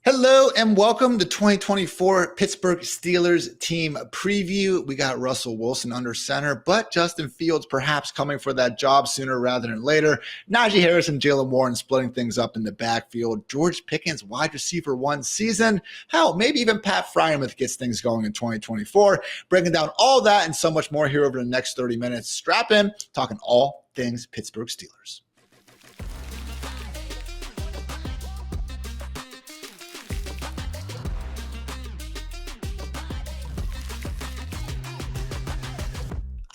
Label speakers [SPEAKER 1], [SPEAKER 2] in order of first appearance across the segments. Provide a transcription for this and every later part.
[SPEAKER 1] Hello and welcome to 2024 Pittsburgh Steelers team preview. We got Russell Wilson under center, but Justin Fields perhaps coming for that job sooner rather than later. Najee Harris and Jaylen Warren splitting things up in the backfield. George Pickens, wide receiver one season. Hell, maybe even Pat Freiemuth gets things going in 2024. Breaking down all that and so much more here over the next 30 minutes. Strap in, talking all things Pittsburgh Steelers.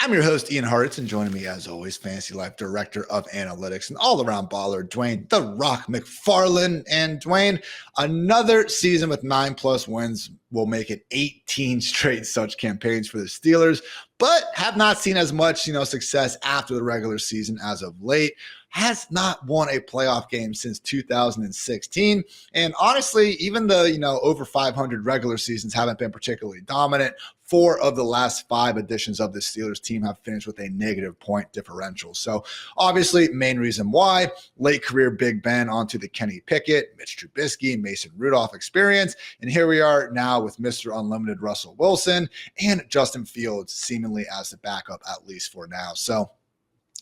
[SPEAKER 1] I'm your host, Ian Hartitz, and joining me, as always, Fantasy Life Director of Analytics and all-around baller, Dwain "The Rock" McFarland. And Dwain, another season with 9+ wins will make it 18 straight such campaigns for the Steelers, but have not seen as much, success after the regular season as of late. Has not won a playoff game since 2016. And honestly, even the, over 500 regular seasons haven't been particularly dominant. 4 of the last 5 editions of the Steelers team have finished with a negative point differential. So obviously, main reason why, late career Big Ben onto the Kenny Pickett, Mitch Trubisky, Mason Rudolph experience. And here we are now with Mr. Unlimited Russell Wilson and Justin Fields seemingly as the backup, at least for now. So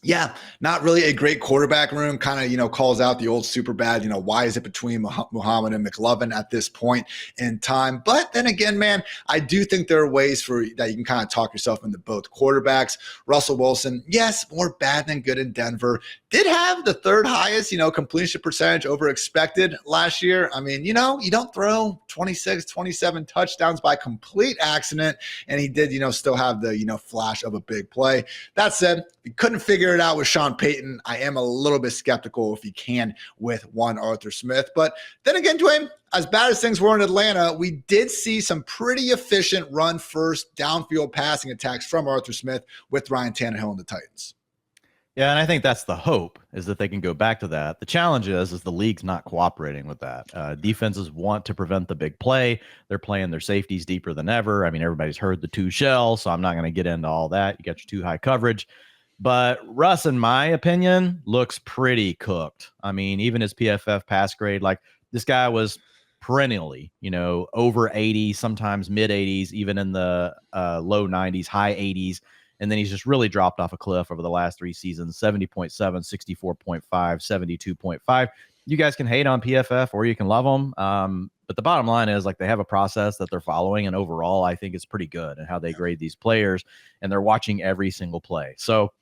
[SPEAKER 1] yeah, not really a great quarterback room. Kind of, calls out the old super bad, why is it between Muhammad and McLovin at this point in time? But then again, man, I do think there are ways that you can kind of talk yourself into both quarterbacks. Russell Wilson, yes, more bad than good in Denver. Did have the 3rd highest, completion percentage over expected last year. I mean, you don't throw 26, 27 touchdowns by complete accident. And he did, still have the, flash of a big play. That said, he couldn't figure it out with Sean Payton. I am a little bit skeptical if he can with one Arthur Smith. But then again, Dwayne, as bad as things were in Atlanta, we did see some pretty efficient run first downfield passing attacks from Arthur Smith with Ryan Tannehill and the Titans.
[SPEAKER 2] Yeah, and I think that's the hope, is that they can go back to that. The challenge is the league's not cooperating with that. Defenses want to prevent the big play. They're playing their safeties deeper than ever. I mean, everybody's heard the 2 shell, so I'm not going to get into all that. You got your 2 high coverage. But Russ, in my opinion, looks pretty cooked. I mean, even his PFF pass grade, like this guy was perennially, over 80, sometimes mid 80s, even in the low 90s, high 80s. And then he's just really dropped off a cliff over the last 3 seasons, 70.7, 64.5, 72.5. You guys can hate on PFF or you can love them. But the bottom line is, they have a process that they're following. And overall, I think it's pretty good in how they grade these players. And they're watching every single play. So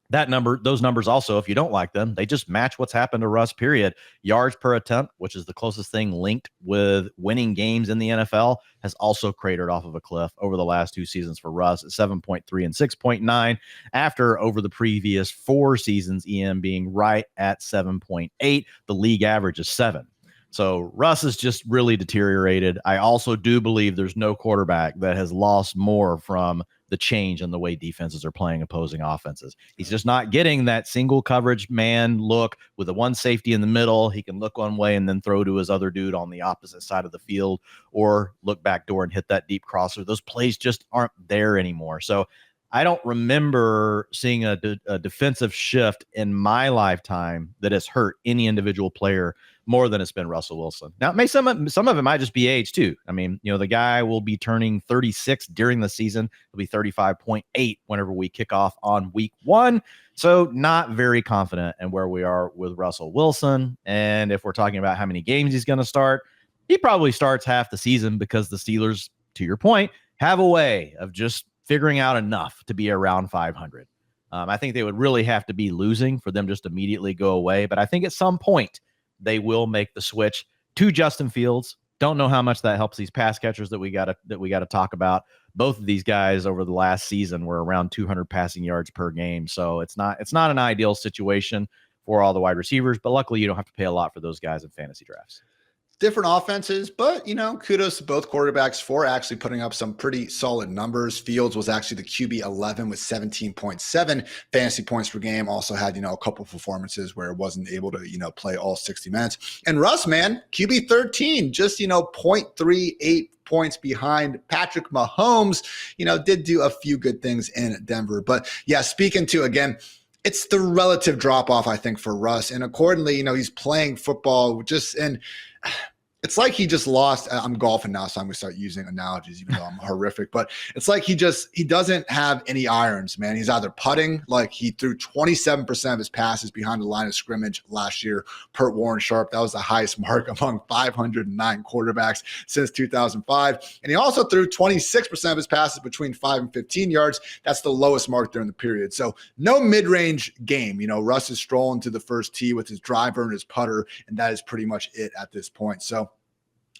[SPEAKER 2] those numbers also, if you don't like them, they just match what's happened to Russ, period. Yards per attempt, which is the closest thing linked with winning games in the NFL, has also cratered off of a cliff over the last 2 seasons for Russ at 7.3 and 6.9 after over the previous 4 seasons, EM being right at 7.8. The league average is 7. So Russ has just really deteriorated. I also do believe there's no quarterback that has lost more from the change in the way defenses are playing opposing offenses. He's just not getting that single coverage man look with the one safety in the middle. He can look one way and then throw to his other dude on the opposite side of the field, or look back door and hit that deep crosser. Those plays just aren't there anymore. So I don't remember seeing a defensive shift in my lifetime that has hurt any individual player more than it's been Russell Wilson. Now, some of it might just be age too. I mean, the guy will be turning 36 during the season. He'll be 35.8 whenever we kick off on week 1. So not very confident in where we are with Russell Wilson. And if we're talking about how many games he's going to start, he probably starts half the season, because the Steelers, to your point, have a way of just figuring out enough to be around 500. I think they would really have to be losing for them just immediately go away. But I think at some point they will make the switch to Justin Fields. Don't know how much that helps these pass catchers that we got to talk about. Both of these guys over the last season were around 200 passing yards per game. So it's not an ideal situation for all the wide receivers, but luckily you don't have to pay a lot for those guys in fantasy drafts.
[SPEAKER 1] Different offenses, but, kudos to both quarterbacks for actually putting up some pretty solid numbers. Fields was actually the QB 11 with 17.7 fantasy points per game. Also had, a couple of performances where it wasn't able to, play all 60 minutes. And Russ, man, QB 13, just, 0.38 points behind Patrick Mahomes, did do a few good things in Denver. But yeah, speaking to, again, it's the relative drop off, I think, for Russ. And accordingly, he's playing football it's It's like he just lost. I'm golfing now, so I'm going to start using analogies, even though I'm horrific. But it's like he doesn't have any irons, man. He's either putting, like he threw 27% of his passes behind the line of scrimmage last year per Warren Sharp. That was the highest mark among 509 quarterbacks since 2005. And he also threw 26% of his passes between 5 and 15 yards. That's the lowest mark during the period. So no mid-range game. Russ is strolling to the first tee with his driver and his putter, and that is pretty much it at this point. So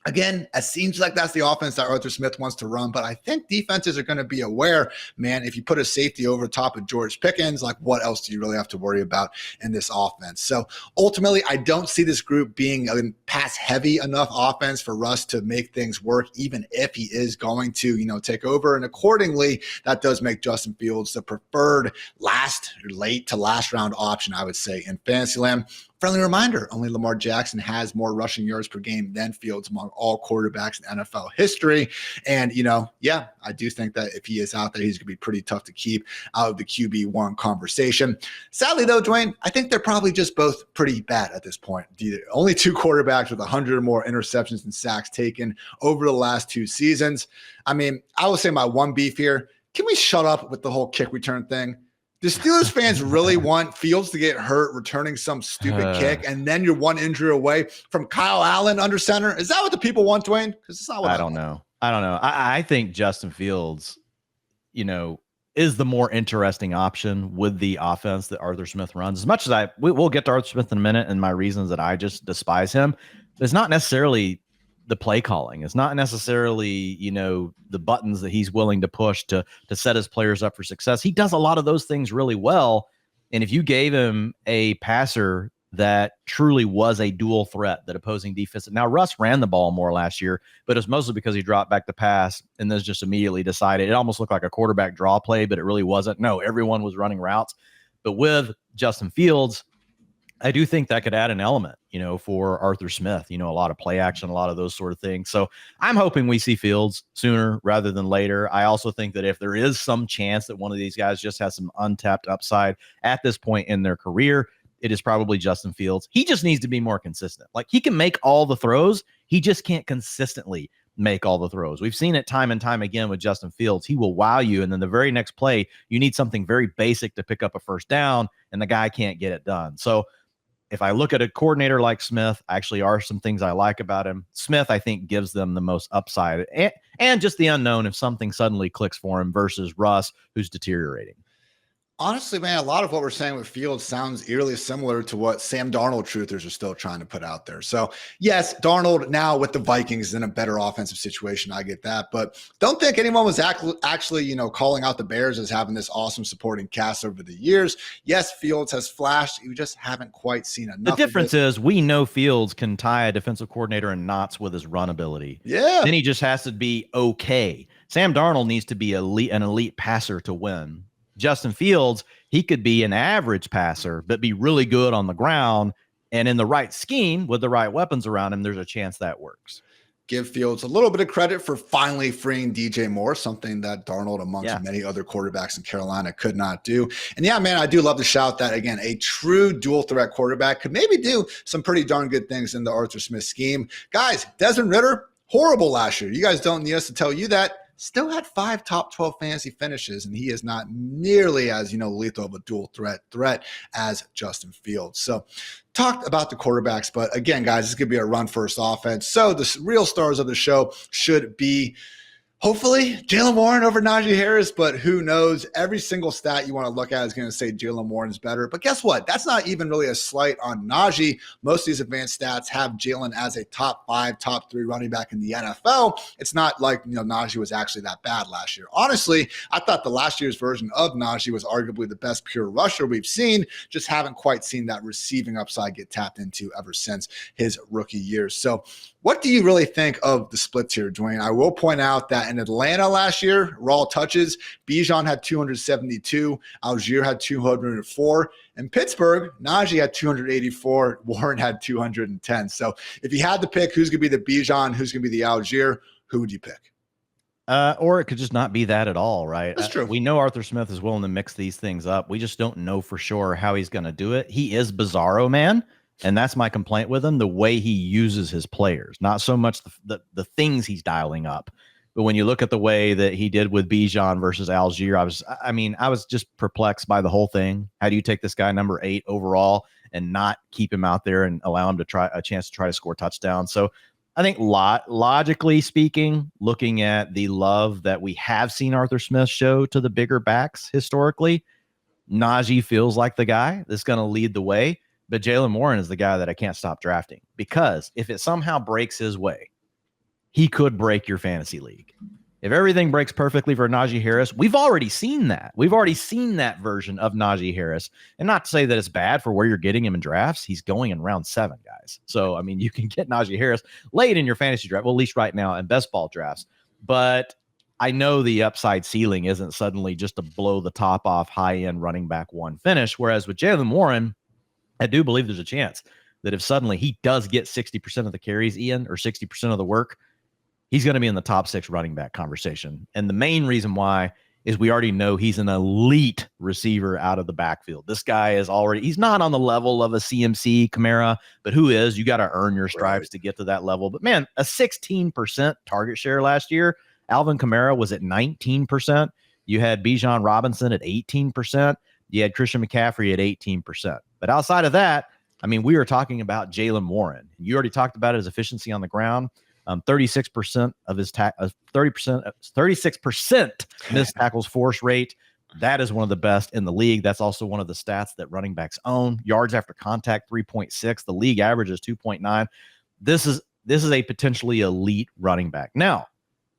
[SPEAKER 1] again, it seems like that's the offense that Arthur Smith wants to run, but I think defenses are going to be aware, man, if you put a safety over top of George Pickens, like what else do you really have to worry about in this offense? So ultimately, I don't see this group being a pass-heavy enough offense for Russ to make things work, even if he is going to, take over. And accordingly, that does make Justin Fields the preferred late to last round option, I would say, in Fantasyland. Friendly reminder, only Lamar Jackson has more rushing yards per game than Fields among all quarterbacks in NFL history. And, I do think that if he is out there, he's going to be pretty tough to keep out of the QB1 conversation. Sadly, though, Dwayne, I think they're probably just both pretty bad at this point. Only two quarterbacks with 100 or more interceptions and sacks taken over the last two seasons. I mean, I will say my one beef here, can we shut up with the whole kick return thing? Do Steelers fans really want Fields to get hurt returning some stupid kick, and then you're one injury away from Kyle Allen under center? Is that what the people want, Dwayne? Because it's not what I
[SPEAKER 2] don't know. I think Justin Fields, is the more interesting option with the offense that Arthur Smith runs. As much as we'll get to Arthur Smith in a minute and my reasons that I just despise him, it's not necessarily the play calling. It's not necessarily, the buttons that he's willing to push to set his players up for success. He does a lot of those things really well. And if you gave him a passer that truly was a dual threat that opposing defense. Now, Russ ran the ball more last year, but it's mostly because he dropped back to pass and then just immediately decided. It almost looked like a quarterback draw play, but it really wasn't. No, everyone was running routes. But with Justin Fields, I do think that could add an element, for Arthur Smith, a lot of play action, a lot of those sort of things. So I'm hoping we see Fields sooner rather than later. I also think that if there is some chance that one of these guys just has some untapped upside at this point in their career, it is probably Justin Fields. He just needs to be more consistent. Like, he can make all the throws. He just can't consistently make all the throws. We've seen it time and time again with Justin Fields. He will wow you, and then the very next play, you need something very basic to pick up a first down, and the guy can't get it done. So if I look at a coordinator like Smith, actually are some things I like about him. Smith, I think, gives them the most upside and just the unknown if something suddenly clicks for him versus Russ, who's deteriorating.
[SPEAKER 1] Honestly, man, a lot of what we're saying with Fields sounds eerily similar to what Sam Darnold truthers are still trying to put out there. So, yes, Darnold now with the Vikings is in a better offensive situation. I get that. But don't think anyone was actually, calling out the Bears as having this awesome supporting cast over the years. Yes, Fields has flashed. You just haven't quite seen enough.
[SPEAKER 2] The difference is we know Fields can tie a defensive coordinator in knots with his run ability.
[SPEAKER 1] Yeah.
[SPEAKER 2] Then he just has to be okay. Sam Darnold needs to be an elite passer to win. Justin Fields, he could be an average passer, but be really good on the ground. And in the right scheme with the right weapons around him, there's a chance that works.
[SPEAKER 1] Give Fields a little bit of credit for finally freeing DJ Moore, something that Darnold, amongst many other quarterbacks in Carolina, could not do. And yeah, man, I do love to shout that, again, a true dual threat quarterback could maybe do some pretty darn good things in the Arthur Smith scheme. Guys, Desmond Ridder, horrible last year. You guys don't need us to tell you that. Still had 5 top 12 fantasy finishes, and he is not nearly as, lethal of a dual threat as Justin Fields. So talked about the quarterbacks, but again, guys, this could be a run first offense. So the real stars of the show should be hopefully Jaylen Warren over Najee Harris, but who knows? Every single stat you want to look at is going to say Jaylen Warren is better. But guess what? That's not even really a slight on Najee. Most of these advanced stats have Jaylen as a top 5, top 3 running back in the NFL. It's not like, Najee was actually that bad last year. Honestly, I thought the last year's version of Najee was arguably the best pure rusher we've seen. Just haven't quite seen that receiving upside get tapped into ever since his rookie years. So what do you really think of the splits here, Dwayne? I will point out that in Atlanta last year, raw touches, Bijan had 272, Algier had 204. In Pittsburgh, Najee had 284, Warren had 210. So if you had to pick who's going to be the Bijan, who's going to be the Algier, who would you pick?
[SPEAKER 2] Or it could just not be that at all, right?
[SPEAKER 1] That's true.
[SPEAKER 2] We know Arthur Smith is willing to mix these things up. We just don't know for sure how he's going to do it. He is Bizarro Man. And that's my complaint with him, the way he uses his players, not so much the things he's dialing up. But when you look at the way that he did with Bijan versus Algier, I was just perplexed by the whole thing. How do you take this guy number 8 overall and not keep him out there and allow him to try a chance to try to score touchdowns? So I think logically speaking, looking at the love that we have seen Arthur Smith show to the bigger backs historically, Najee feels like the guy that's going to lead the way. But Jaylen Warren is the guy that I can't stop drafting, because if it somehow breaks his way, he could break your fantasy league. If everything breaks perfectly for Najee Harris, we've already seen that. We've already seen that version of Najee Harris. And not to say that it's bad for where you're getting him in drafts. He's going in round 7, guys. So, I mean, you can get Najee Harris late in your fantasy draft, well, at least right now in best ball drafts. But I know the upside ceiling isn't suddenly just to blow the top off high-end running back 1 finish. Whereas with Jaylen Warren, I do believe there's a chance that if suddenly he does get 60% of the carries, Ian, or 60% of the work, he's going to be in the top 6 running back conversation. And the main reason why is we already know he's an elite receiver out of the backfield. This guy is he's not on the level of a CMC Kamara, but who is? You got to earn your stripes to get to that level. But man, a 16% target share last year. Alvin Kamara was at 19%. You had Bijan Robinson at 18%. You had Christian McCaffrey at 18%. But outside of that, I mean, we are talking about Jaylen Warren. You already talked about his efficiency on the ground. 36% of his 36% missed tackles force rate. That is one of the best in the league. That's also one of the stats that running backs own. Yards after contact, 3.6. The league average is 2.9. This is a potentially elite running back. Now,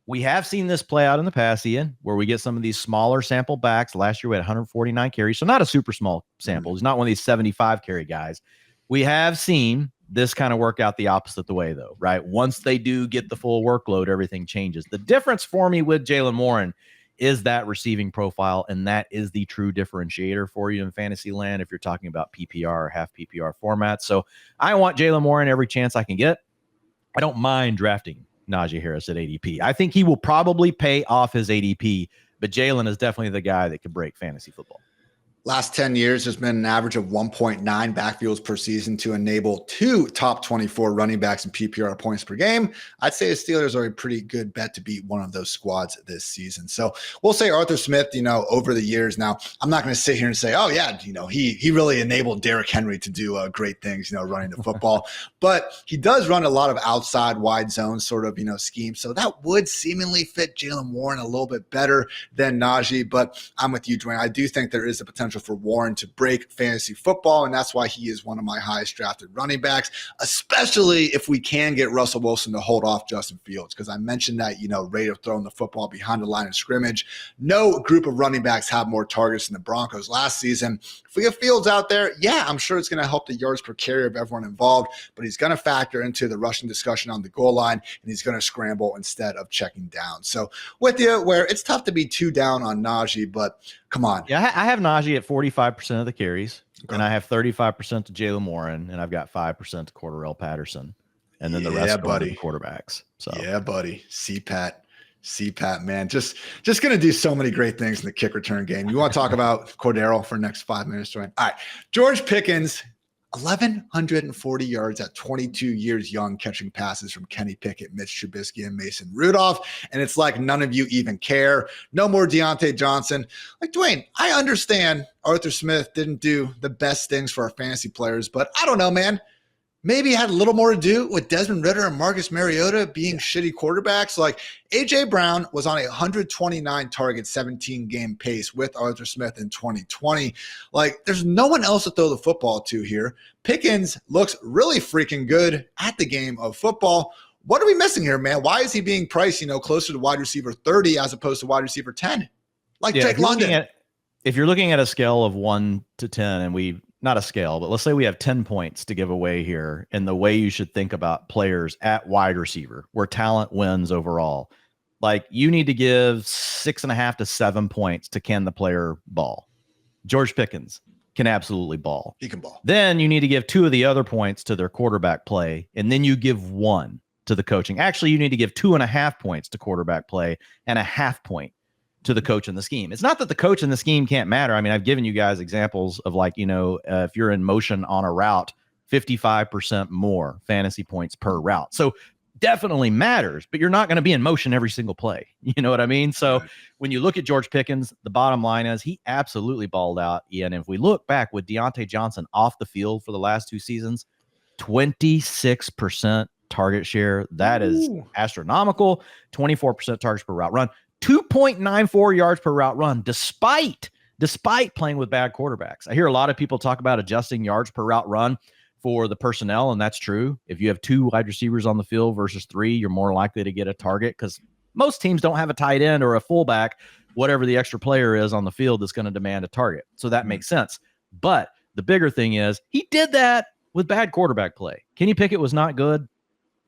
[SPEAKER 2] we have seen this play out in the past, Ian, where we get some of these smaller sample backs. Last year we had 149 carries, so not a super small sample. He's not one of these 75 carry guys. We have seen this kind of work out the opposite the way, though, right? Once they do get the full workload, everything changes. The difference for me with Jaylen Warren is that receiving profile, and that is the true differentiator for you in fantasy land if you're talking about PPR or half PPR formats. So I want Jaylen Warren every chance I can get. I don't mind drafting Najee Harris at ADP. I think he will probably pay off his ADP, but Jaylen is definitely the guy that could break fantasy football.
[SPEAKER 1] Last 10 years, there's been an average of 1.9 backfields per season to enable 2 top 24 running backs in PPR points per game. I'd say the Steelers are a pretty good bet to beat one of those squads this season. So we'll say Arthur Smith, over the years now, I'm not going to sit here and say, oh yeah, he really enabled Derrick Henry to do great things, running the football, but he does run a lot of outside wide zone sort of, scheme. So that would seemingly fit Jaylen Warren a little bit better than Najee, but I'm with you, Dwayne. I do think there is the potential for Warren to break fantasy football, and that's why he is one of my highest drafted running backs, especially if we can get Russell Wilson to hold off Justin Fields, because I mentioned that, rate of throwing the football behind the line of scrimmage. No group of running backs have more targets than the Broncos last season. If we get Fields out there, yeah, I'm sure it's going to help the yards per carry of everyone involved, but he's going to factor into the rushing discussion on the goal line, and he's going to scramble instead of checking down. So with you, where it's tough to be 2 down on Najee, but come on.
[SPEAKER 2] Yeah, I have Najee at 45% of the carries, and I have 35% to Jaylen Warren, and I've got 5% to Cordarrelle Patterson, and then the rest going to the quarterbacks. So
[SPEAKER 1] yeah, buddy. CPAT, man. Just going to do so many great things in the kick return game. You want to talk about Cordarrelle for the next 5 minutes, Dwayne? All right. George Pickens, 1,140 yards at 22 years young, catching passes from Kenny Pickett, Mitch Trubisky, and Mason Rudolph. And it's like none of you even care. No more Diontae Johnson. Like, Dwayne, I understand Arthur Smith didn't do the best things for our fantasy players, but I don't know, man. Maybe it had a little more to do with Desmond Ridder and Marcus Mariota being shitty quarterbacks. Like, A.J. Brown was on a 129 target, 17 game pace with Arthur Smith in 2020. Like, there's no one else to throw the football to here. Pickens looks really freaking good at the game of football. What are we missing here, man? Why is he being priced, closer to wide receiver 30 as opposed to wide receiver 10? Like Drake London.
[SPEAKER 2] If you're looking at a scale of 1 to 10, and not a scale, but let's say we have 10 points to give away here, and the way you should think about players at wide receiver, where talent wins overall. Like, you need to give 6.5 to 7 points to can the player ball. George Pickens can absolutely ball.
[SPEAKER 1] He can ball.
[SPEAKER 2] Then you need to give 2 of the other points to their quarterback play, and then you give 1 to the coaching. Actually, you need to give 2.5 points to quarterback play and a 0.5 point to the coach in the scheme. It's not that the coach in the scheme can't matter. I mean, I've given you guys examples of, like, if you're in motion on a route, 55% more fantasy points per route. So definitely matters, but you're not going to be in motion every single play. You know what I mean? So when you look at George Pickens, the bottom line is he absolutely balled out, Ian. If we look back with Diontae Johnson off the field for the last 2 seasons, 26% target share. That is astronomical. 24% targets per route run, 2.94 yards per route run, despite playing with bad quarterbacks. I hear a lot of people talk about adjusting yards per route run for the personnel, and that's true. If you have 2 wide receivers on the field versus 3, you're more likely to get a target because most teams don't have a tight end or a fullback, whatever the extra player is on the field that's going to demand a target. So that makes sense. But the bigger thing is he did that with bad quarterback play. Kenny Pickett was not good.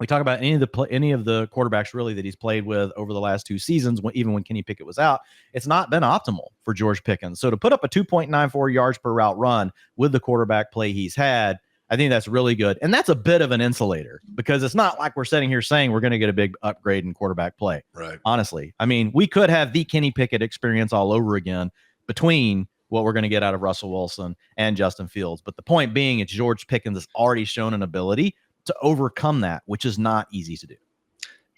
[SPEAKER 2] We talk about any of the quarterbacks really that he's played with over the last 2 seasons, even when Kenny Pickett was out, it's not been optimal for George Pickens. So to put up a 2.94 yards per route run with the quarterback play he's had, I think that's really good. And that's a bit of an insulator because it's not like we're sitting here saying we're going to get a big upgrade in quarterback play.
[SPEAKER 1] Right.
[SPEAKER 2] Honestly, I mean, we could have the Kenny Pickett experience all over again between what we're going to get out of Russell Wilson and Justin Fields. But the point being, it's George Pickens has already shown an ability to overcome that, which is not easy to do.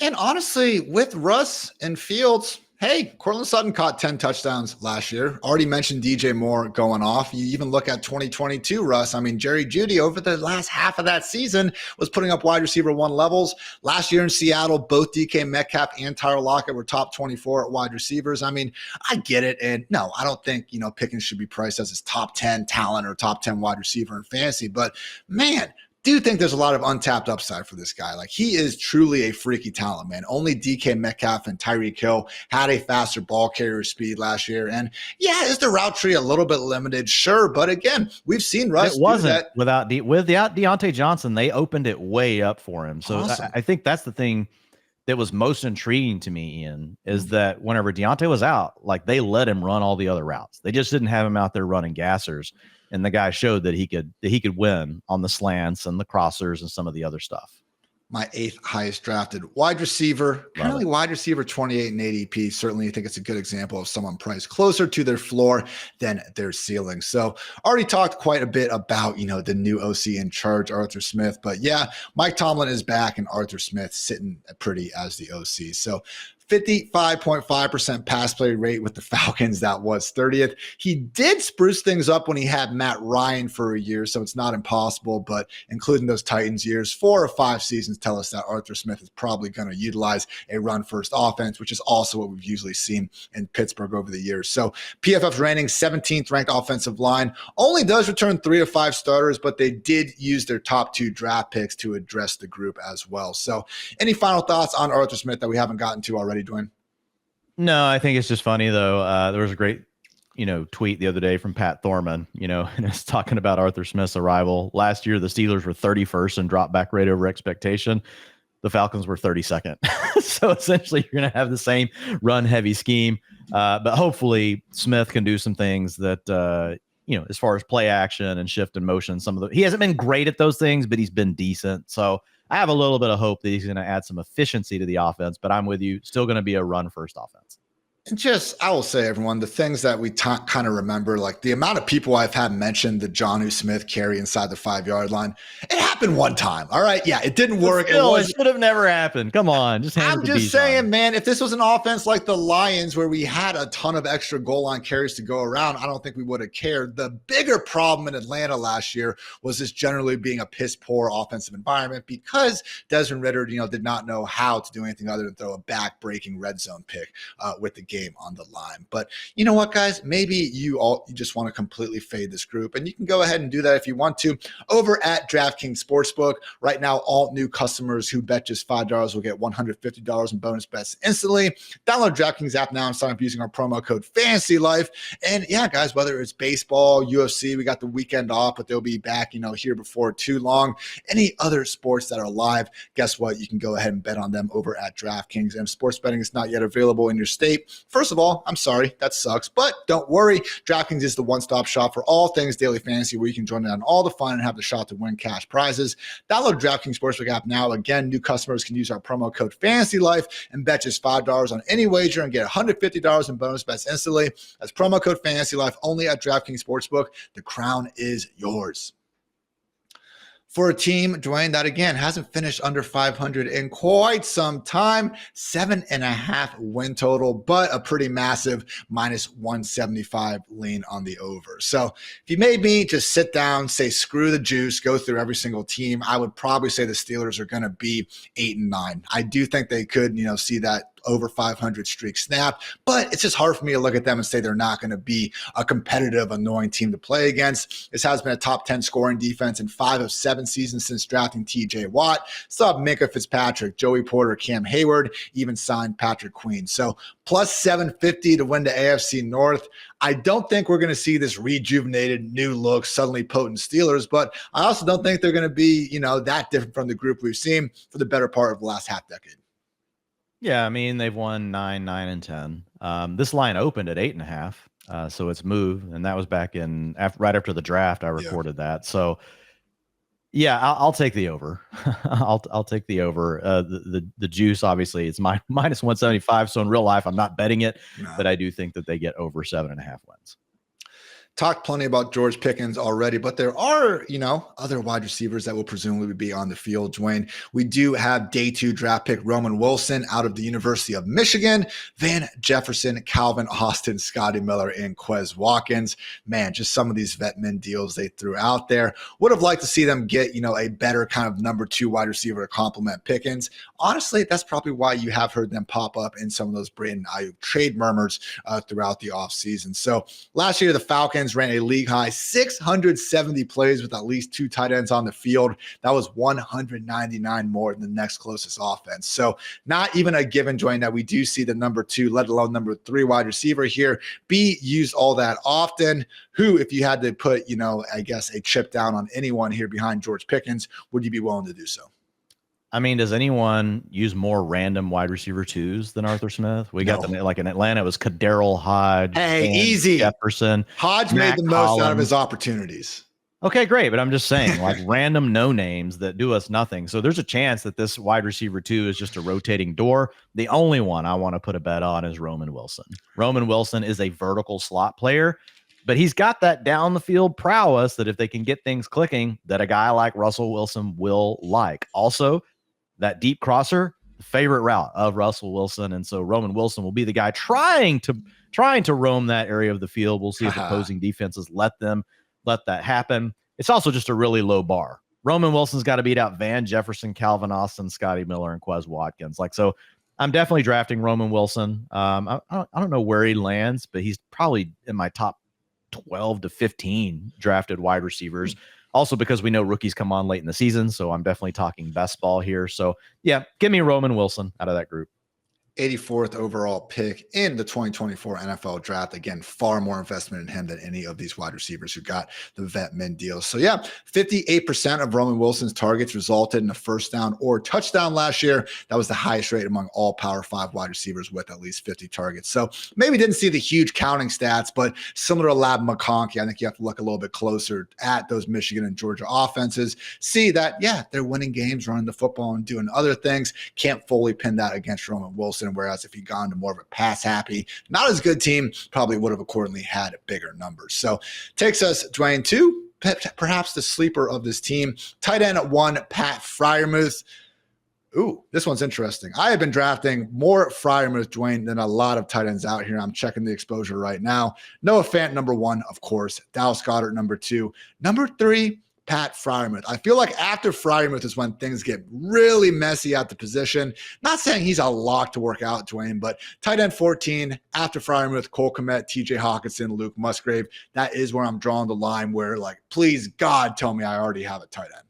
[SPEAKER 1] And honestly, with Russ and Fields, hey, Courtland Sutton caught 10 touchdowns last year. Already mentioned DJ Moore going off. You even look at 2022, Russ. I mean, Jerry Jeudy over the last half of that season was putting up wide receiver 1 levels. Last year in Seattle, both DK Metcalf and Tyler Lockett were top 24 at wide receivers. I mean, I get it. And no, I don't think, Pickens should be priced as his top 10 talent or top 10 wide receiver in fantasy. But man, do think there's a lot of untapped upside for this guy. Like, he is truly a freaky talent, man. Only DK Metcalf and Tyreek Hill had a faster ball carrier speed last year. And yeah, is the route tree a little bit limited? Sure. But again, we've seen Russ do that.
[SPEAKER 2] Without Diontae Johnson, they opened it way up for him. So awesome. I think that's the thing that was most intriguing to me, Ian, is that whenever Diontae was out, like, they let him run all the other routes. They just didn't have him out there running gassers. And the guy showed that he could win on the slants and the crossers and some of the other stuff.
[SPEAKER 1] My 8th highest drafted wide receiver, currently wide receiver 28 in ADP. Certainly, I think it's a good example of someone priced closer to their floor than their ceiling. So already talked quite a bit about, the new OC in charge, Arthur Smith. But yeah, Mike Tomlin is back and Arthur Smith sitting pretty as the OC. So 55.5% pass play rate with the Falcons. That was 30th. He did spruce things up when he had Matt Ryan for a year, so it's not impossible, but including those Titans years, 4 or 5 seasons tell us that Arthur Smith is probably going to utilize a run-first offense, which is also what we've usually seen in Pittsburgh over the years. So PFF's ranking 17th ranked offensive line only does return 3 of 5 starters, but they did use their top 2 draft picks to address the group as well. So any final thoughts on Arthur Smith that we haven't gotten to already, Dwayne?
[SPEAKER 2] No, I think it's just funny though. There was a great, tweet the other day from Pat Thorman, and it's talking about Arthur Smith's arrival. Last year, the Steelers were 31st in drop back rate over expectation. The Falcons were 32nd. So essentially you're going to have the same run heavy scheme. But hopefully Smith can do some things that, as far as play action and shift in motion, he hasn't been great at those things, but he's been decent. So I have a little bit of hope that he's going to add some efficiency to the offense, but I'm with you. Still going to be a run-first offense.
[SPEAKER 1] And I will say, everyone, the things that we kind of remember, like the amount of people I've had mention the Jonnu Smith carry inside the 5-yard line. It happened one time. All right. Yeah, it didn't work.
[SPEAKER 2] It should have never happened. Come on.
[SPEAKER 1] I'm just saying, man, if this was an offense like the Lions where we had a ton of extra goal line carries to go around, I don't think we would have cared. The bigger problem in Atlanta last year was this generally being a piss poor offensive environment because Desmond Ridder, did not know how to do anything other than throw a back-breaking red zone pick with the game on the line. But you know what, guys? Maybe you just want to completely fade this group, and you can go ahead and do that if you want to over at DraftKings Sportsbook. Right now, all new customers who bet just $5 will get $150 in bonus bets instantly. Download DraftKings app now and sign up using our promo code FantasyLife. And yeah, guys, whether it's baseball, UFC, we got the weekend off, but they'll be back, here before too long. Any other sports that are live, guess what? You can go ahead and bet on them over at DraftKings. And if sports betting is not yet available in your state, first of all, I'm sorry, that sucks, but don't worry. DraftKings is the one-stop shop for all things daily fantasy, where you can join in on all the fun and have the shot to win cash prizes. Download DraftKings Sportsbook app now. Again, new customers can use our promo code FantasyLife and bet just $5 on any wager and get $150 in bonus bets instantly. That's promo code FantasyLife only at DraftKings Sportsbook. The crown is yours. For a team, Dwayne, that again hasn't finished under 500 in quite some time, 7.5 win total, but a pretty massive minus 175 lean on the over. So if you made me just sit down, say screw the juice, go through every single team, I would probably say the Steelers are going to be 8-9. I do think they could, see that over 500 streak snap, but it's just hard for me to look at them and say they're not going to be a competitive, annoying team to play against. This has been a top 10 scoring defense in 5 of 7 seasons since drafting TJ Watt. Still have Minkah Fitzpatrick, Joey Porter, Cam Hayward, even signed Patrick Queen. So plus 750 to win the AFC North. I don't think we're going to see this rejuvenated, new look, suddenly potent Steelers, but I also don't think they're going to be, that different from the group we've seen for the better part of the last half decade.
[SPEAKER 2] Yeah, I mean, they've won 9, 9, and 10. This line opened at 8.5, so it's moved, and that was back in right after the draft. I recorded that, so yeah, I'll take the over. I'll take the over. The juice, obviously, it's minus 175. So in real life, I'm not betting it, but I do think that they get over 7.5 wins.
[SPEAKER 1] Talked plenty about George Pickens already, but there are, other wide receivers that will presumably be on the field, Dwayne. We do have day 2 draft pick Roman Wilson out of the University of Michigan, Van Jefferson, Calvin Austin, Scotty Miller, and Quez Watkins. Man, just some of these vet min deals they threw out there. Would have liked to see them get, a better kind of number 2 wide receiver to complement Pickens. Honestly, that's probably why you have heard them pop up in some of those Brandon Ayuk trade murmurs throughout the offseason. So last year, the Falcons ran a league high 670 plays with at least 2 tight ends on the field. That was 199 more than the next closest offense. So not even a given, Dwayne, that we do see the number 2, let alone number 3 wide receiver here be used all that often. Who, if you had to put, I guess a chip down on anyone here behind George Pickens, would you be willing to do so?
[SPEAKER 2] I mean, does anyone use more random wide receiver 2s than Arthur Smith? We got them like in Atlanta. It was Kaderil Hodge.
[SPEAKER 1] Hey, easy.
[SPEAKER 2] Jefferson.
[SPEAKER 1] Hodge made the most out of his opportunities.
[SPEAKER 2] Okay, great. But I'm just saying, like random no names that do us nothing. So there's a chance that this wide receiver 2 is just a rotating door. The only one I want to put a bet on is Roman Wilson. Roman Wilson is a vertical slot player, but he's got that down the field prowess that if they can get things clicking, that a guy like Russell Wilson will like. Also, that deep crosser, favorite route of Russell Wilson. And so Roman Wilson will be the guy trying to roam that area of the field. We'll see if opposing defenses let that happen. It's also just a really low bar. Roman Wilson's got to beat out Van Jefferson, Calvin Austin, Scotty Miller, and Quez Watkins. So I'm definitely drafting Roman Wilson. I don't know where he lands, but he's probably in my top 12 to 15 drafted wide receivers. Also, because we know rookies come on late in the season, so I'm definitely talking best ball here. So, yeah, give me Roman Wilson out of that group.
[SPEAKER 1] 84th overall pick in the 2024 NFL draft. Again, far more investment in him than any of these wide receivers who got the vet min deals. So yeah, 58% of Roman Wilson's targets resulted in a first down or touchdown last year. That was the highest rate among all Power 5 wide receivers with at least 50 targets. So maybe didn't see the huge counting stats, but similar to Lab McConkey, I think you have to look a little bit closer at those Michigan and Georgia offenses. See that, yeah, they're winning games, running the football and doing other things. Can't fully pin that against Roman Wilson. Whereas if he'd gone to more of a pass happy, not as good team, probably would have accordingly had bigger numbers. So takes us, Dwayne, to perhaps the sleeper of this team, tight end 1, Pat Freiemuth. Ooh, this one's interesting. I have been drafting more Freiemuth, Dwayne, than a lot of tight ends out here. I'm checking the exposure right now. Noah Fant, number 1, of course. Dallas Goedert, number 2. Number 3, Pat Freiemuth. I feel like after Freiemuth is when things get really messy at the position. Not saying he's a lock to work out, Dwayne, but tight end 14, after Freiemuth, Cole Kmet, TJ Hawkinson, Luke Musgrave. That is where I'm drawing the line where, please, God, tell me I already have a tight end.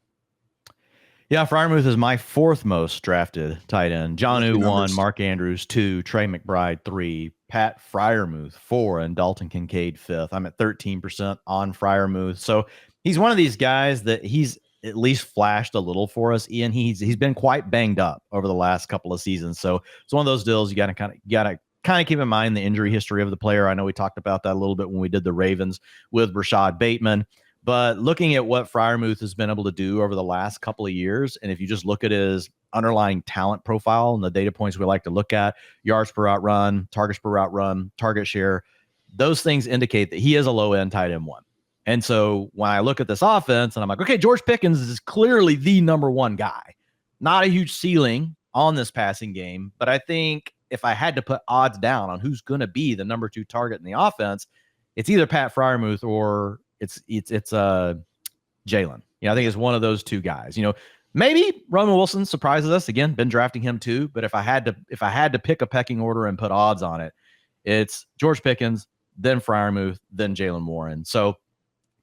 [SPEAKER 2] Yeah, Freiermuth is my 4th most drafted tight end. Jonnu 1, Mark Andrews 2, Trey McBride 3, Pat Freiermuth 4, and Dalton Kincaid 5th. I'm at 13% on Freiermuth. So he's one of these guys that he's at least flashed a little for us, Ian. He's been quite banged up over the last couple of seasons. So it's one of those deals you got to kind of keep in mind the injury history of the player. I know we talked about that a little bit when we did the Ravens with Rashad Bateman. But looking at what Freiermuth has been able to do over the last couple of years, and if you just look at his underlying talent profile and the data points we like to look at, yards per route run, targets per route run, target share, those things indicate that he is a low-end tight end 1. And so when I look at this offense and I'm like, okay, George Pickens is clearly the number one guy. Not a huge ceiling on this passing game, but I think if I had to put odds down on who's going to be the number 2 target in the offense, it's either Pat Freiemuth or it's Jaylen. I think it's one of those 2 guys. Maybe Roman Wilson surprises us again. Been drafting him too, but if I had to pick a pecking order and put odds on it, it's George Pickens, then Freiemuth, then Jaylen Warren. So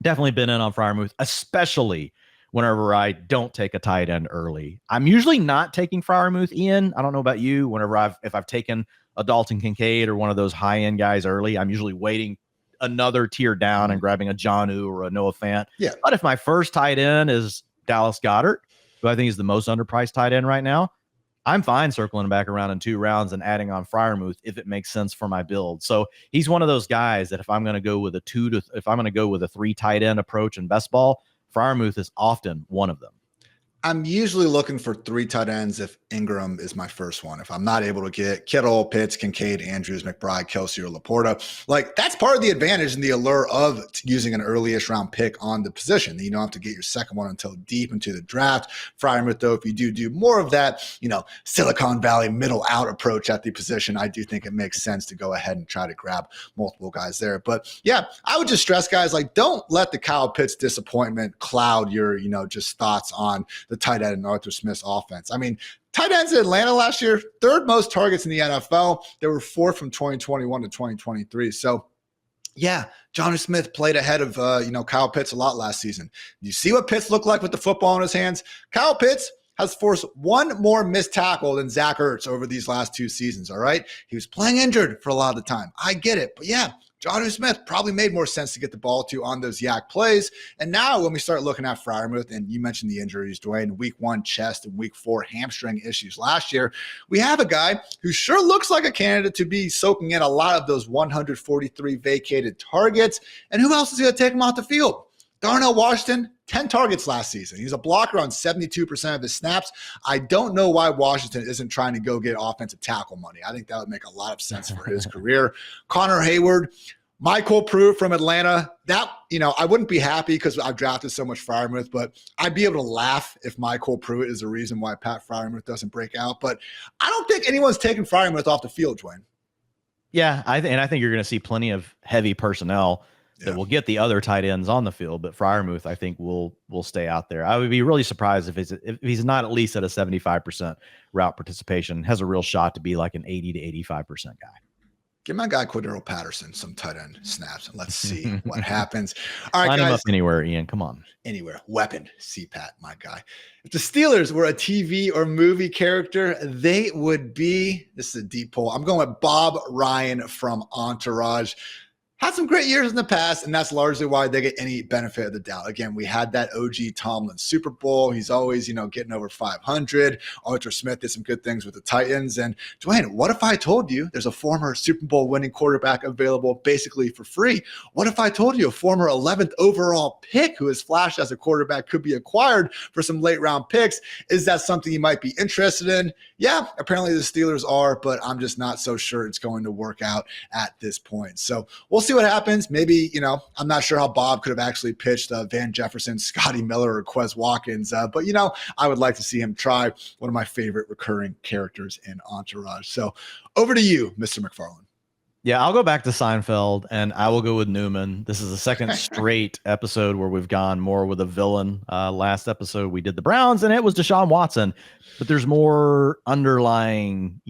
[SPEAKER 2] definitely been in on Freiemuth, especially whenever I don't take a tight end early. I'm usually not taking Freiemuth in. I don't know about you. If I've taken a Dalton Kincaid or one of those high end guys early, I'm usually waiting another tier down and grabbing a Jonnu or a Noah Fant.
[SPEAKER 1] Yeah.
[SPEAKER 2] But if my first tight end is Dallas Goedert, who I think is the most underpriced tight end right now, I'm fine circling back around in 2 rounds and adding on Freiemuth if it makes sense for my build. So he's one of those guys that if I'm going to go with a 3 tight end approach in best ball, Freiemuth is often one of them.
[SPEAKER 1] I'm usually looking for 3 tight ends if Ingram is my first one. If I'm not able to get Kittle, Pitts, Kincaid, Andrews, McBride, Kelsey, or Laporta, that's part of the advantage and the allure of using an early-ish round pick on the position. You don't have to get your second one until deep into the draft. Freiemuth, though, if you do more of that, Silicon Valley middle out approach at the position, I do think it makes sense to go ahead and try to grab multiple guys there. But yeah, I would just stress guys, don't let the Kyle Pitts disappointment cloud your, just thoughts on the tight end and Arthur Smith's offense. I mean, tight ends in Atlanta last year, 3rd most targets in the NFL. They were 4th from 2021 to 2023. So yeah, Jonnu Smith played ahead of, Kyle Pitts a lot last season. You see what Pitts looked like with the football in his hands? Kyle Pitts has forced 1 more missed tackle than Zach Ertz over these last 2 seasons, all right? He was playing injured for a lot of the time. I get it. But yeah, Jonnu Smith probably made more sense to get the ball to on those yak plays. And now when we start looking at Freiemuth, and you mentioned the injuries, Dwayne, week 1 chest and week 4 hamstring issues last year, we have a guy who sure looks like a candidate to be soaking in a lot of those 143 vacated targets. And who else is going to take him off the field? Darnell Washington, 10 targets last season. He's a blocker on 72% of his snaps. I don't know why Washington isn't trying to go get offensive tackle money. I think that would make a lot of sense for his career. Connor Hayward, Michael Pruitt from Atlanta. That, I wouldn't be happy because I've drafted so much Freiemuth, but I'd be able to laugh if Michael Pruitt is the reason why Pat Freiemuth doesn't break out. But I don't think anyone's taking Freiemuth off the field, Dwayne.
[SPEAKER 2] Yeah, I think you're going to see plenty of heavy personnel that will get the other tight ends on the field, but Freiemuth, I think, will stay out there. I would be really surprised if he's not at least at a 75% route participation, has a real shot to be like an 80 to 85% guy.
[SPEAKER 1] Give my guy Cordero Patterson some tight end snaps and let's see what happens. All right,
[SPEAKER 2] line
[SPEAKER 1] guys.
[SPEAKER 2] him up anywhere, Ian. Come on.
[SPEAKER 1] Anywhere. Weapon. CPAT, my guy. If the Steelers were a TV or movie character, they would be, this is a deep poll, I'm going with Bob Ryan from Entourage. Had some great years in the past, and that's largely why they get any benefit of the doubt. Again, we had that OG Tomlin Super Bowl. He's always, getting over 500. Arthur Smith did some good things with the Titans. And Dwayne, what if I told you there's a former Super Bowl winning quarterback available basically for free? What if I told you a former 11th overall pick who has flashed as a quarterback could be acquired for some late round picks? Is that something you might be interested in? Yeah, apparently the Steelers are, but I'm just not so sure it's going to work out at this point. So we'll see what happens. Maybe, I'm not sure how Bob could have actually pitched Van Jefferson, Scotty Miller, or Quez Watkins. But, I would like to see him try one of my favorite recurring characters in Entourage. So over to you, Mr. McFarland.
[SPEAKER 2] Yeah, I'll go back to Seinfeld and I will go with Newman. This is the second straight episode where we've gone more with a villain. Last episode we did the Browns and it was Deshaun Watson, but there's more underlying,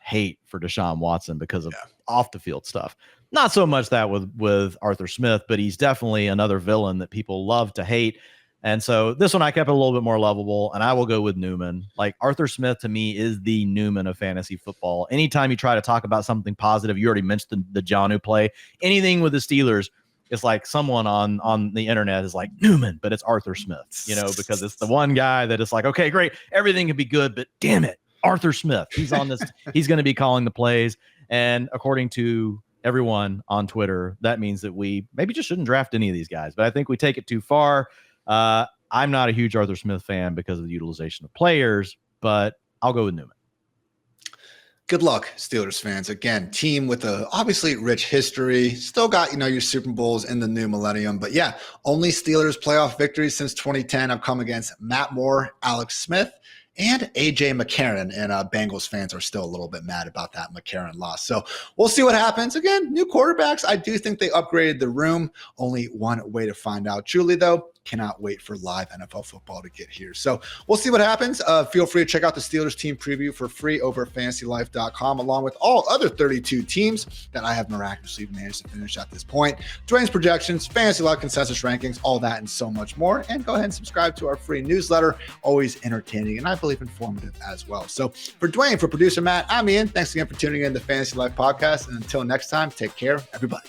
[SPEAKER 2] hate for Deshaun Watson because of off the field stuff. Not so much that with Arthur Smith, but he's definitely another villain that people love to hate. And so this one I kept it a little bit more lovable, and I will go with Newman. Like Arthur Smith to me is the Newman of fantasy football. Anytime you try to talk about something positive, you already mentioned the Jonnu play. Anything with the Steelers, it's like someone on the internet is like Newman, but it's Arthur Smith, because it's the one guy that is like, okay, great, everything can be good, but damn it, Arthur Smith. He's on this. He's going to be calling the plays, and according to everyone on Twitter, that means that we maybe just shouldn't draft any of these guys. But I think we take it too far. I'm not a huge Arthur Smith fan because of the utilization of players, but I'll go with Newman.
[SPEAKER 1] Good luck, Steelers fans. Again, team with a obviously rich history. Still got, your Super Bowls in the new millennium. But yeah, only Steelers playoff victories since 2010 have come against Matt Moore, Alex Smith, and A.J. McCarron. And Bengals fans are still a little bit mad about that McCarron loss. So we'll see what happens. Again, new quarterbacks. I do think they upgraded the room. Only one way to find out. Truly, though, cannot wait for live NFL football to get here. So we'll see what happens. Feel free to check out the Steelers team preview for free over at FantasyLife.com, along with all other 32 teams that I have miraculously managed to finish at this point. Dwain's projections, FantasyLife Consensus Rankings, all that and so much more. And go ahead and subscribe to our free newsletter. Always entertaining and I believe informative as well. So for Dwain, for producer Matt, I'm Ian. Thanks again for tuning in to the Fantasy Life Podcast. And until next time, take care, everybody.